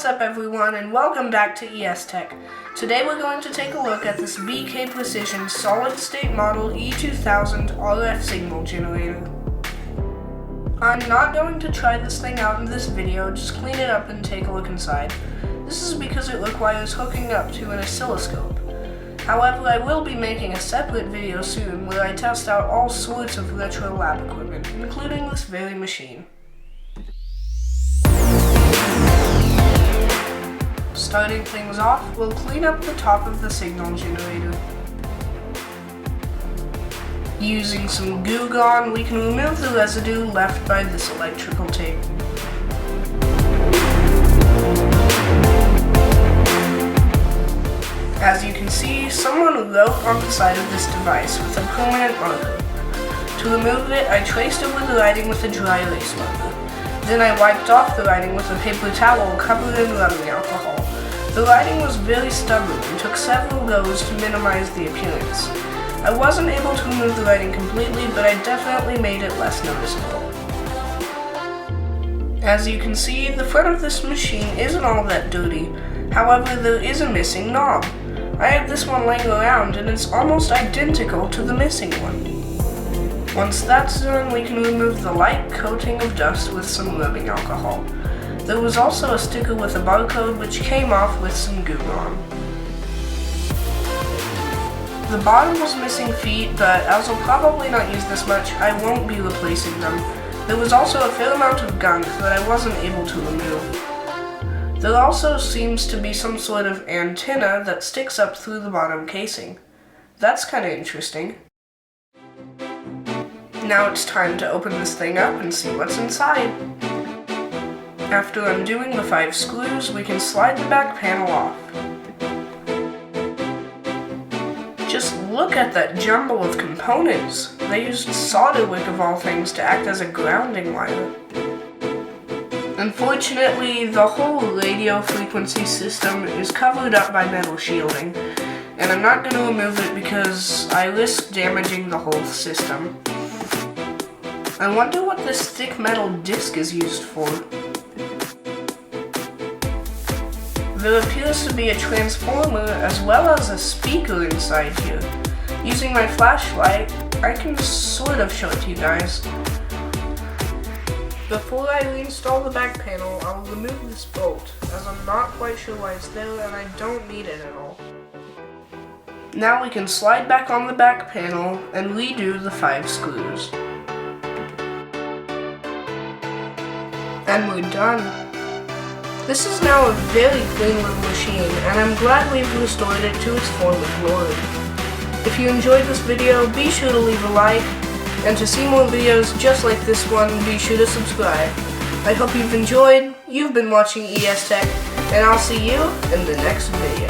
up everyone and welcome back to ES Tech. Today we're going to take a look at this BK Precision solid state model E2000 RF signal generator. I'm not going to try this thing out in this video, just clean it up and take a look inside. This is because it requires hooking up to an oscilloscope. However, I will be making a separate video soon where I test out all sorts of retro lab equipment, including this very machine. Starting things off, we'll clean up the top of the signal generator. Using some Goo Gone, we can remove the residue left by this electrical tape. As you can see, someone wrote on the side of this device with a permanent marker. To remove it, I traced over the writing with a dry erase marker. Then I wiped off the writing with a paper towel covered in rubbing alcohol. The writing was very stubborn and took several goes to minimize the appearance. I wasn't able to remove the writing completely, but I definitely made it less noticeable. As you can see, the front of this machine isn't all that dirty. However, there is a missing knob. I have this one laying around and it's almost identical to the missing one. Once that's done, we can remove the light coating of dust with some rubbing alcohol. There was also a sticker with a barcode which came off with some Goo Gone. The bottom was missing feet, but as I'll probably not use this much, I won't be replacing them. There was also a fair amount of gunk that I wasn't able to remove. There also seems to be some sort of antenna that sticks up through the bottom casing. That's kinda interesting. Now it's time to open this thing up and see what's inside. After undoing the 5 screws, we can slide the back panel off. Just look at that jumble of components. They used solder wick of all things to act as a grounding wire. Unfortunately, the whole radio frequency system is covered up by metal shielding, and I'm not going to remove it because I risk damaging the whole system. I wonder what this thick metal disc is used for. There appears to be a transformer as well as a speaker inside here. Using my flashlight, I can sort of show it to you guys. Before I reinstall the back panel, I'll remove this bolt, as I'm not quite sure why it's there and I don't need it at all. Now we can slide back on the back panel and redo the 5 screws. And we're done. This is now a very clean little machine, and I'm glad we've restored it to its former glory. If you enjoyed this video, be sure to leave a like, and to see more videos just like this one, be sure to subscribe. I hope you've enjoyed. You've been watching ES Tech, and I'll see you in the next video.